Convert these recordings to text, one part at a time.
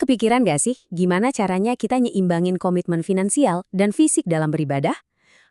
kepikiran gak sih gimana caranya kita nyeimbangin komitmen finansial dan fisik dalam beribadah?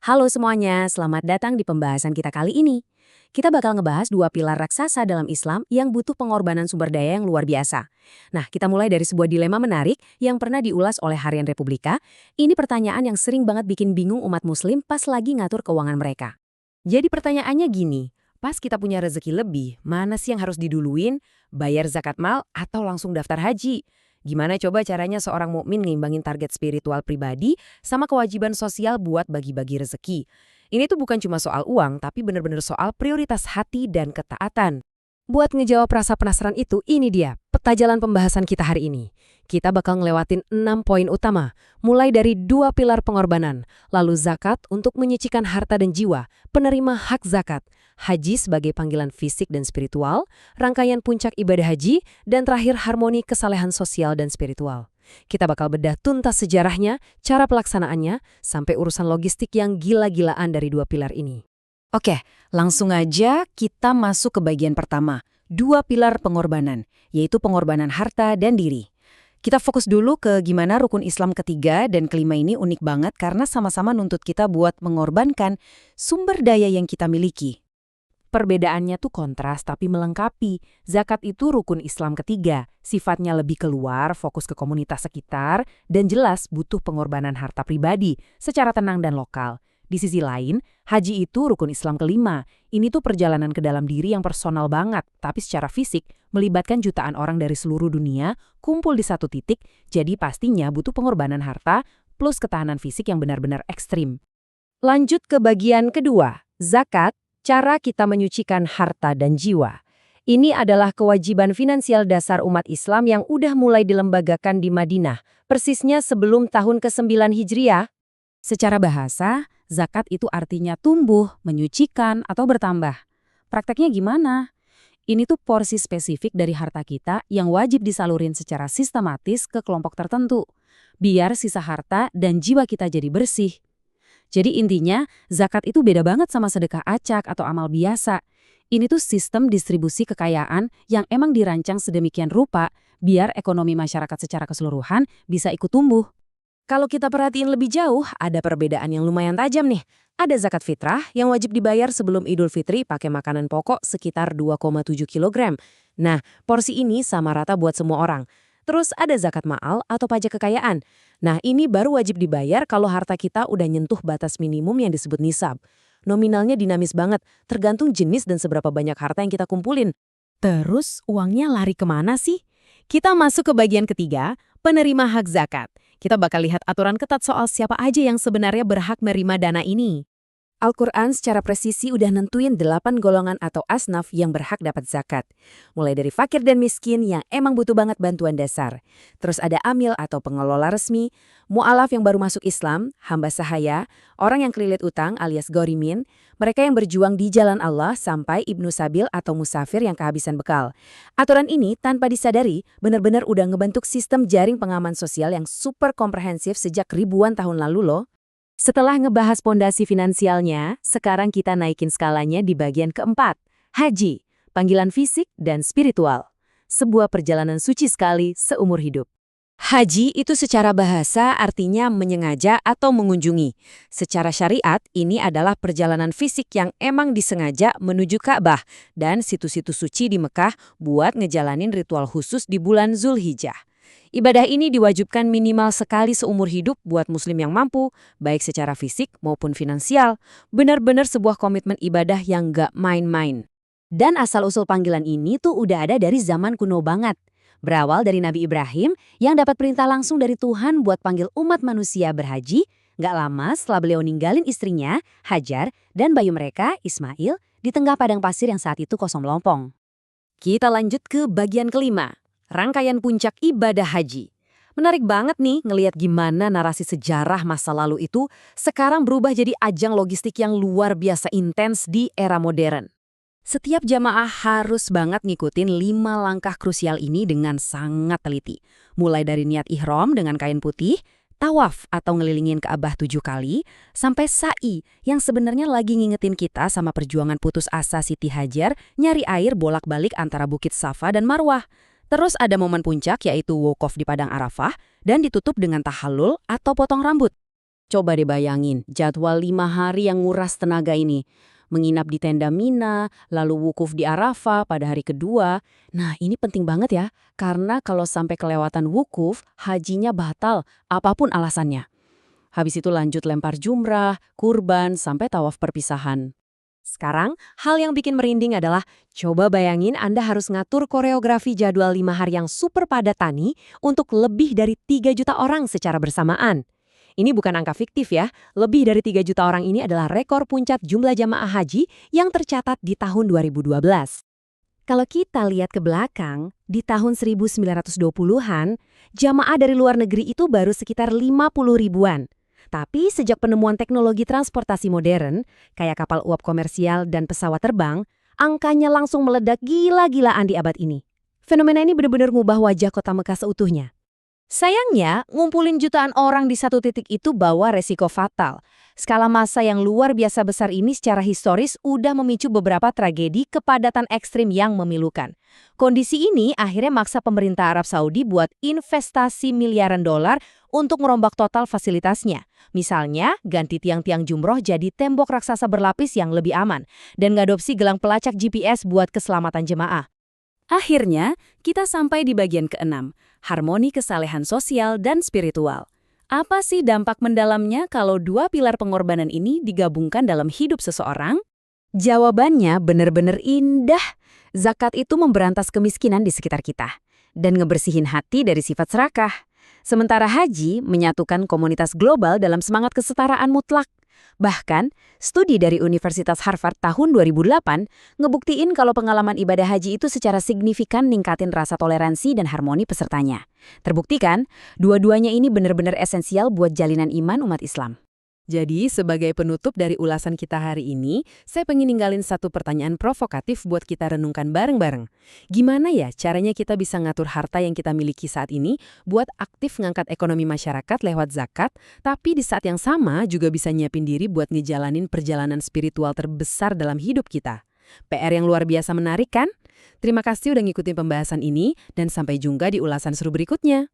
Halo semuanya, selamat datang di pembahasan kita kali ini. Kita bakal ngebahas dua pilar raksasa dalam Islam yang butuh pengorbanan sumber daya yang luar biasa. Nah, kita mulai dari sebuah dilema menarik yang pernah diulas oleh Harian Republika. Ini pertanyaan yang sering banget bikin bingung umat muslim pas lagi ngatur keuangan mereka. Jadi pertanyaannya gini, pas kita punya rezeki lebih, mana sih yang harus diduluin? Bayar zakat mal atau langsung daftar haji? Gimana coba caranya seorang mukmin ngeimbangin target spiritual pribadi sama kewajiban sosial buat bagi-bagi rezeki? Ini tuh bukan cuma soal uang, tapi bener-bener soal prioritas hati dan ketaatan. Buat ngejawab rasa penasaran itu, ini dia peta jalan pembahasan kita hari ini. Kita bakal ngelewatin 6 poin utama, mulai dari 2 pilar pengorbanan, lalu zakat untuk menyucikan harta dan jiwa, penerima hak zakat, haji sebagai panggilan fisik dan spiritual, rangkaian puncak ibadah haji, dan terakhir harmoni kesalehan sosial dan spiritual. Kita bakal bedah tuntas sejarahnya, cara pelaksanaannya, sampai urusan logistik yang gila-gilaan dari 2 pilar ini. Oke, langsung aja kita masuk ke bagian pertama, 2 pilar pengorbanan, yaitu pengorbanan harta dan diri. Kita fokus dulu ke gimana rukun Islam ketiga dan kelima ini unik banget karena sama-sama nuntut kita buat mengorbankan sumber daya yang kita miliki. Perbedaannya tuh kontras tapi melengkapi. Zakat itu rukun Islam ketiga, sifatnya lebih keluar, fokus ke komunitas sekitar, dan jelas butuh pengorbanan harta pribadi secara tenang dan lokal. Di sisi lain, haji itu rukun Islam kelima. Ini tuh perjalanan ke dalam diri yang personal banget, tapi secara fisik melibatkan jutaan orang dari seluruh dunia kumpul di satu titik, jadi pastinya butuh pengorbanan harta plus ketahanan fisik yang benar-benar ekstrim. Lanjut ke bagian kedua, zakat, cara kita menyucikan harta dan jiwa. Ini adalah kewajiban finansial dasar umat Islam yang udah mulai dilembagakan di Madinah, persisnya sebelum tahun ke-9 Hijriah. Secara bahasa, zakat itu artinya tumbuh, menyucikan, atau bertambah. Prakteknya gimana? Ini tuh porsi spesifik dari harta kita yang wajib disalurin secara sistematis ke kelompok tertentu, biar sisa harta dan jiwa kita jadi bersih. Jadi intinya, zakat itu beda banget sama sedekah acak atau amal biasa. Ini tuh sistem distribusi kekayaan yang emang dirancang sedemikian rupa biar ekonomi masyarakat secara keseluruhan bisa ikut tumbuh. Kalau kita perhatiin lebih jauh, ada perbedaan yang lumayan tajam nih. Ada zakat fitrah yang wajib dibayar sebelum Idul Fitri pakai makanan pokok sekitar 2,7 kg. Nah, porsi ini sama rata buat semua orang. Terus ada zakat ma'al atau pajak kekayaan. Nah, ini baru wajib dibayar kalau harta kita udah nyentuh batas minimum yang disebut nisab. Nominalnya dinamis banget, tergantung jenis dan seberapa banyak harta yang kita kumpulin. Terus uangnya lari kemana sih? Kita masuk ke bagian ketiga, penerima hak zakat. Kita bakal lihat aturan ketat soal siapa aja yang sebenarnya berhak menerima dana ini. Al-Quran secara presisi udah nentuin 8 golongan atau asnaf yang berhak dapat zakat. Mulai dari fakir dan miskin yang emang butuh banget bantuan dasar. Terus ada amil atau pengelola resmi, mu'alaf yang baru masuk Islam, hamba sahaya, orang yang kelilit utang alias gorimin, mereka yang berjuang di jalan Allah sampai ibnu sabil atau musafir yang kehabisan bekal. Aturan ini tanpa disadari benar-benar udah ngebentuk sistem jaring pengaman sosial yang super komprehensif sejak ribuan tahun lalu loh. Setelah ngebahas pondasi finansialnya, sekarang kita naikin skalanya di bagian keempat, haji, panggilan fisik dan spiritual. Sebuah perjalanan suci sekali seumur hidup. Haji itu secara bahasa artinya menyengaja atau mengunjungi. Secara syariat, ini adalah perjalanan fisik yang emang disengaja menuju Ka'bah dan situs-situs suci di Mekah buat ngejalanin ritual khusus di bulan Zulhijjah. Ibadah ini diwajibkan minimal sekali seumur hidup buat muslim yang mampu, baik secara fisik maupun finansial. Benar-benar sebuah komitmen ibadah yang gak main-main. Dan asal-usul panggilan ini tuh udah ada dari zaman kuno banget. Berawal dari Nabi Ibrahim yang dapat perintah langsung dari Tuhan buat panggil umat manusia berhaji, gak lama setelah beliau ninggalin istrinya, Hajar, dan bayi mereka, Ismail, di tengah padang pasir yang saat itu kosong melompong. Kita lanjut ke bagian kelima. Rangkaian puncak ibadah haji. Menarik banget nih ngelihat gimana narasi sejarah masa lalu itu sekarang berubah jadi ajang logistik yang luar biasa intens di era modern. Setiap jamaah harus banget ngikutin 5 langkah krusial ini dengan sangat teliti. Mulai dari niat ihram dengan kain putih, tawaf atau ngelilingin Ka'bah 7 kali, sampai sa'i yang sebenarnya lagi ngingetin kita sama perjuangan putus asa Siti Hajar nyari air bolak-balik antara Bukit Safa dan Marwah. Terus ada momen puncak yaitu wukuf di Padang Arafah dan ditutup dengan tahallul atau potong rambut. Coba deh bayangin, jadwal 5 hari yang nguras tenaga ini. Menginap di tenda Mina, lalu wukuf di Arafah pada hari kedua. Nah, ini penting banget ya, karena kalau sampai kelewatan wukuf, hajinya batal, apapun alasannya. Habis itu lanjut lempar jumrah, kurban, sampai tawaf perpisahan. Sekarang, hal yang bikin merinding adalah coba bayangin Anda harus ngatur koreografi jadwal 5 hari yang super padat tani untuk lebih dari 3 juta orang secara bersamaan. Ini bukan angka fiktif ya, lebih dari 3 juta orang ini adalah rekor puncak jumlah jamaah haji yang tercatat di tahun 2012. Kalau kita lihat ke belakang, di tahun 1920-an, jamaah dari luar negeri itu baru sekitar 50 ribuan. Tapi sejak penemuan teknologi transportasi modern, kayak kapal uap komersial dan pesawat terbang, angkanya langsung meledak gila-gilaan di abad ini. Fenomena ini benar-benar ngubah wajah kota Mekah seutuhnya. Sayangnya, ngumpulin jutaan orang di satu titik itu bawa resiko fatal. Skala massa yang luar biasa besar ini secara historis udah memicu beberapa tragedi kepadatan ekstrim yang memilukan. Kondisi ini akhirnya maksa pemerintah Arab Saudi buat investasi miliaran dolar untuk merombak total fasilitasnya. Misalnya, ganti tiang-tiang jumroh jadi tembok raksasa berlapis yang lebih aman, dan ngadopsi gelang pelacak GPS buat keselamatan jemaah. Akhirnya, kita sampai di bagian ke-6, harmoni kesalehan sosial dan spiritual. Apa sih dampak mendalamnya kalau dua pilar pengorbanan ini digabungkan dalam hidup seseorang? Jawabannya benar-benar indah. Zakat itu memberantas kemiskinan di sekitar kita dan ngebersihin hati dari sifat serakah. Sementara haji menyatukan komunitas global dalam semangat kesetaraan mutlak. Bahkan, studi dari Universitas Harvard tahun 2008 ngebuktiin kalau pengalaman ibadah haji itu secara signifikan ningkatin rasa toleransi dan harmoni pesertanya. Terbuktikan, dua-duanya ini benar-benar esensial buat jalinan iman umat Islam. Jadi, sebagai penutup dari ulasan kita hari ini, saya pengen ninggalin satu pertanyaan provokatif buat kita renungkan bareng-bareng. Gimana ya caranya kita bisa ngatur harta yang kita miliki saat ini buat aktif ngangkat ekonomi masyarakat lewat zakat, tapi di saat yang sama juga bisa nyiapin diri buat ngejalanin perjalanan spiritual terbesar dalam hidup kita. PR yang luar biasa menarik kan? Terima kasih udah ngikutin pembahasan ini, dan sampai jumpa di ulasan seru berikutnya.